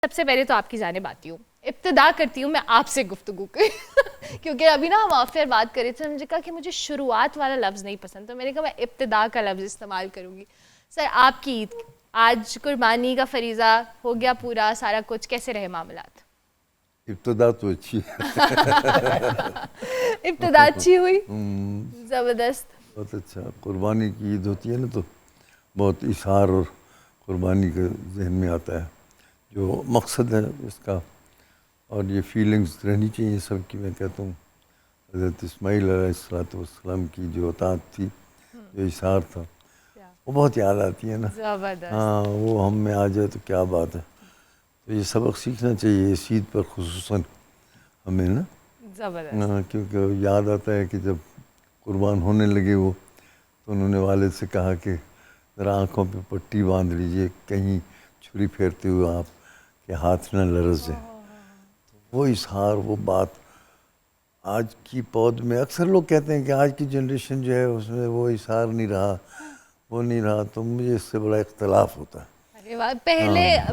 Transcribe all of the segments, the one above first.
سب سے پہلے تو آپ کی جانب آتی ہوں، ابتدا کرتی ہوں میں آپ سے گفتگو کی کیونکہ ابھی نا ہم آف ایئر بات کر رہے تھے، مجھے کہا کہ مجھے شروعات والا لفظ نہیں پسند، تو میں نے کہا میں ابتدا کا لفظ استعمال کروں گی. سر آپ کی عید آج قربانی کا فریضہ ہو گیا پورا، سارا کچھ، کیسے رہے معاملات؟ ابتدا تو اچھی ہے. ابتدا اچھی ہوئی، زبردست، بہت اچھا. قربانی کی عید ہوتی ہے نا تو بہت اظہار اور قربانی کا ذہن میں آتا ہے جو مقصد ہے اس کا، اور یہ فیلنگز رہنی چاہیے سب کی. میں کہتا ہوں حضرت اسماعیل علیہ السلام کی جو اطاعت تھی، جو اظہار تھا، وہ بہت یاد آتی ہے نا. زبردست. ہاں وہ ہم میں آ جائے تو کیا بات ہے. تو یہ سبق سیکھنا چاہیے اس عید پر خصوصاً ہمیں نا. زبردست. کیونکہ یاد آتا ہے کہ جب قربان ہونے لگے وہ، تو انہوں نے والد سے کہا کہ ذرا آنکھوں پہ پٹی باندھ لیجئے، کہیں چھری پھیرتے ہوئے آپ کے ہاتھ نہ لرز جائیں. وہ اظہار، وہ بات آج کی پود میں اکثر لوگ کہتے ہیں کہ آج کی جنریشن جو ہے اس میں وہ اظہار نہیں رہا، وہ نہیں رہا. تو مجھے اس سے بڑا اختلاف ہوتا ہے. ارے واہ،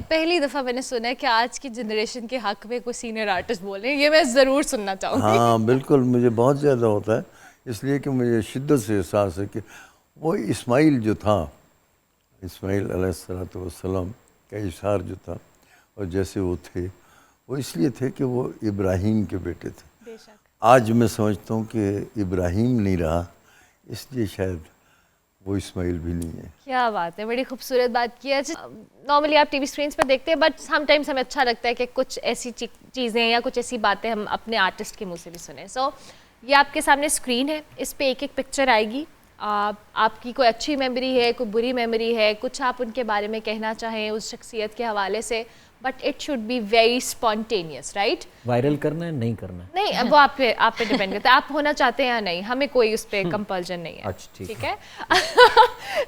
پہلی دفعہ میں نے سنا ہے کہ آج کی جنریشن کے حق میں کوئی سینئر آرٹسٹ بولے، یہ میں ضرور سننا چاہوں گی. ہاں بالکل، مجھے بہت زیادہ ہوتا ہے، اس لیے کہ مجھے شدت سے احساس ہے کہ وہ اسماعیل جو تھا، اسماعیل علیہ السلام کا اظہار جو تھا اور جیسے وہ تھے، وہ اس لیے تھے کہ وہ ابراہیم کے بیٹے تھے. بے شک. آج میں سمجھتا ہوں کہ ابراہیم نہیں رہا، اس لیے شاید وہ اسماعیل بھی نہیں ہے. کیا بات ہے، بڑی خوبصورت بات کی ہے. نارملی آپ ٹی وی اسکرینس پہ دیکھتے ہیں، بٹ سم ٹائمس ہمیں اچھا لگتا ہے کہ کچھ ایسی چیزیں یا کچھ ایسی باتیں ہم اپنے آرٹسٹ کے منہ سے بھی سنیں. سو یہ آپ کے سامنے اسکرین ہے، اس پہ ایک ایک پکچر آئے گی. آپ کی کوئی اچھی میموری ہے، کوئی بری میموری ہے، کچھ آپ ان کے بارے میں کہنا چاہیں اس شخصیت کے حوالے سے، but it should be very spontaneous, right? Viral کرنا ہے نہیں کرنا ہے؟ نہیں، وہ آپ پہ ڈیپینڈ کرتا ہے، آپ ہونا چاہتے ہیں یا نہیں، ہمیں کوئی اس پہ کمپلجن نہیں ہے. اچھا ٹھیک ہے.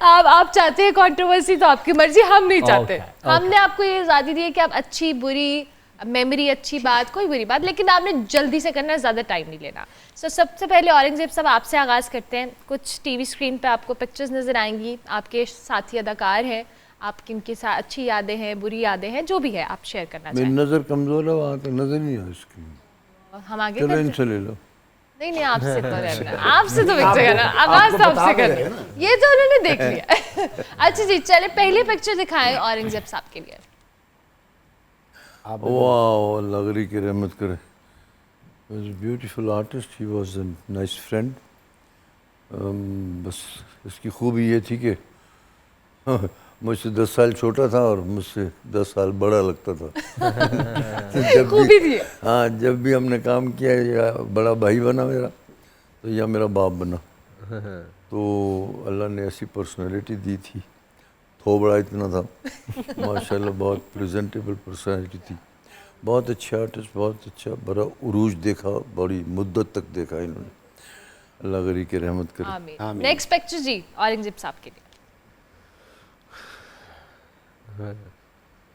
آپ چاہتے ہیں کنٹروورسی تو آپ کی مرضی، ہم نہیں چاہتے. ہم نے آپ کو یہ آزادی دی ہے کہ آپ اچھی بری میموری، اچھی بات، کوئی بری بات، لیکن آپ نے جلدی سے کرنا ہے، زیادہ ٹائم نہیں لینا. سب سے پہلے اورنگزیب صاحب آپ سے آغاز کرتے ہیں. کچھ ٹی وی اسکرین پہ آپ کو پکچرز نظر آئیں گی، آپ کے ساتھی اداکار ہیں، آپ کی ان کے ساتھ اچھی یادیں ہیں، بری یادیں ہیں، جو بھی ہے آپ شیئر کرنا میری چاہیں. نظر کمزور ہے، وہاں تو نظر نہیں آ اسکرین. ہم آگے چلو ان کرتے سے لے لو. نہیں آپ سے تو کرنا، آپ سے تو پکچر کرنا، آغاز تو آپ سے کرنا، یہ تو انہوں نے دیکھ لیا. اچھا جی، چلے پہلی پکچر دکھائیں اورنگزیب صاحب کے لیے. واو، اللہ غری کی رحمت کرے. He was a beautiful artist. He was a nice friend. بس اس کی خوبی یہ تھی کہ مجھ سے 10 سال چھوٹا تھا اور مجھ سے 10 سال بڑا لگتا تھا. خوبی تھی. ہاں، جب بھی ہم نے کام کیا، یا بڑا بھائی بنا میرا تو یا میرا باپ بنا. تو اللہ نے ایسی پرسنالٹی دی تھی، تھوبڑا اتنا تھا ماشاءاللہ، بہت پریزنٹیبل پرسنالٹی تھی. بہت اچھا آرٹسٹ، بہت اچھا، بڑا عروج دیکھا، بڑی مدت تک دیکھا انہوں نے. اللہ غری کی رحمت کرے. آمین. نیکسٹ پکچر جی اورنگزیب صاحب کے لیے.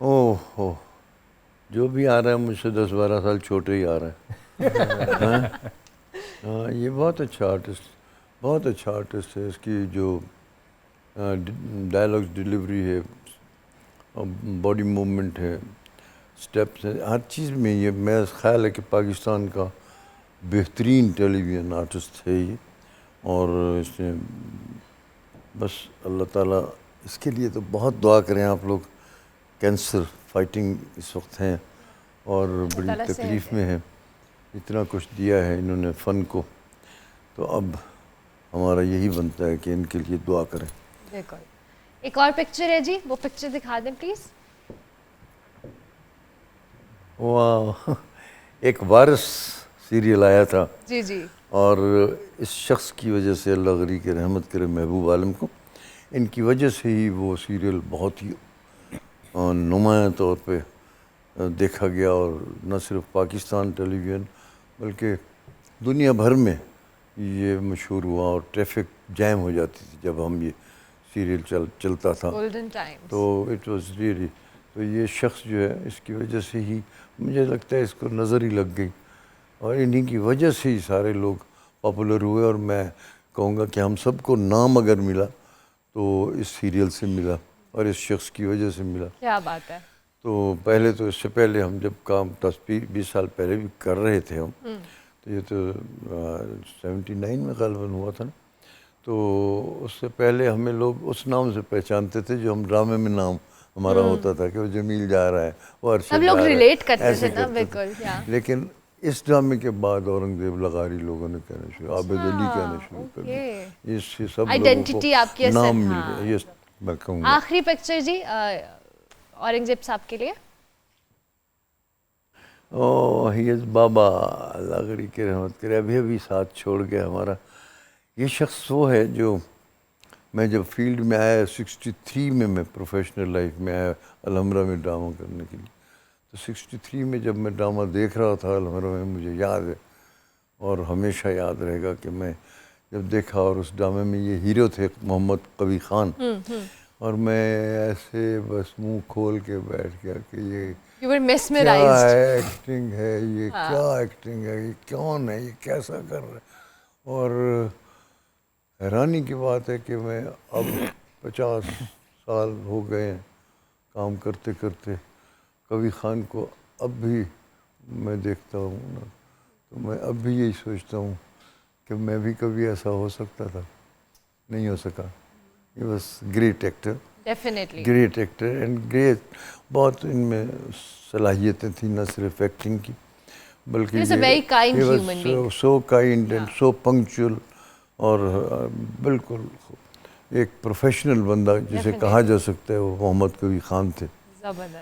اوہ ہو، جو بھی آ رہا ہے مجھ سے 10-12 سال چھوٹے ہی آ رہا ہے. ہاں، یہ بہت اچھا آرٹسٹ، بہت اچھا آرٹسٹ ہے. اس کی جو ڈائلاگس ڈیلیوری ہے، باڈی موومنٹ ہے، سٹیپس ہیں، ہر چیز میں یہ میرا خیال ہے کہ پاکستان کا بہترین ٹیلی ویژن آرٹسٹ ہے یہ. اور اس نے بس اللہ تعالیٰ اس کے لیے تو بہت دعا کریں آپ لوگ. کینسر فائٹنگ اس وقت ہیں اور بڑی تکلیف میں ہیں. اتنا کچھ دیا ہے انہوں نے فن کو، تو اب ہمارا یہی بنتا ہے کہ ان کے لیے دعا کریں. بالکل. ایک اور پکچر ہے جی، وہ پکچر دکھا دیں پلیز. واہ، ایک وارث سیریل آیا تھا، جی جی، اور اس شخص کی وجہ سے اللہ غری کے رحمت کرے، محبوب عالم کو، ان کی وجہ سے ہی وہ سیریل بہت ہی نمایاں طور پہ دیکھا گیا. اور نہ صرف پاکستان ٹیلی ویژن بلکہ دنیا بھر میں یہ مشہور ہوا، اور ٹریفک جیم ہو جاتی تھی جب ہم یہ سیریل چلتا تھا. Golden Times. تو اٹ واز ریئلی، تو یہ شخص جو ہے اس کی وجہ سے ہی مجھے لگتا ہے اس کو نظر ہی لگ گئی، اور انہی کی وجہ سے ہی سارے لوگ پاپولر ہوئے. اور میں کہوں گا کہ ہم سب کو نام اگر ملا تو اس سیریل سے ملا اور اس شخص کی وجہ سے ملا. کیا بات ہے. تو پہلے تو اس سے پہلے ہم جب کام 10-20 سال پہلے بھی کر رہے تھے ہم، تو یہ تو 79 میں غالباً ہوا تھا نا، تو اس سے پہلے ہمیں لوگ اس نام سے پہچانتے تھے جو ہم ڈرامے میں نام ہمارا ہوتا تھا کہ وہ جمیل جا رہا ہے، وہ ارشد سب جا لوگ رہا ہے، ریلیٹ کرتے ایسے تھے نا، کرتے بالکل. لیکن اس ڈرامے کے بعد اورنگزیب لغاری لوگوں نے کہنا شروع، عابد علی کہنا شروع کر دیا، اس سے سب لوگوں آئیڈینٹی آپ کی کو اثر. نام مل گیا. یہ میں کہوں گا آخری پکچر جی اورنگزیب صاحب کے لیے. ہی بابا، اللہ غری کے رحمت کرے، ابھی ساتھ چھوڑ گیا ہمارا. یہ شخص وہ ہے جو میں جب فیلڈ میں آیا 63 میں پروفیشنل لائف میں آیا الحمرا میں ڈرامہ کرنے کے لیے، تو 63 میں جب میں ڈرامہ دیکھ رہا تھا الحمرا میں، مجھے یاد ہے اور ہمیشہ یاد رہے گا کہ میں جب دیکھا، اور اس ڈرامے میں یہ ہیرو تھے محمد قوی خان، اور میں ایسے بس منہ کھول کے بیٹھ گیا کہ یہ You were کیا mesmerized. ایکٹنگ ہے، یہ کیا ایکٹنگ ہے، یہ کون ہے، یہ کیسا کر رہا ہے. اور حیرانی کی بات ہے کہ میں اب 50 سال ہو گئے ہیں کام کرتے کرتے، قوی خان کو اب بھی میں دیکھتا ہوں نا، تو میں اب بھی یہی سوچتا ہوں کہ میں بھی کبھی ایسا ہو سکتا تھا، نہیں ہو سکا. یہ بس great actor, Definitely. Great actor and great, بہت ان میں صلاحیتیں تھیں نہ صرف ایکٹنگ کی بلکہ He was a very kind human being. So kind and so punctual, اور بالکل ایک پروفیشنل بندہ جسے کہا جا سکتا ہے وہ محمد قوی خان تھے. زبردست.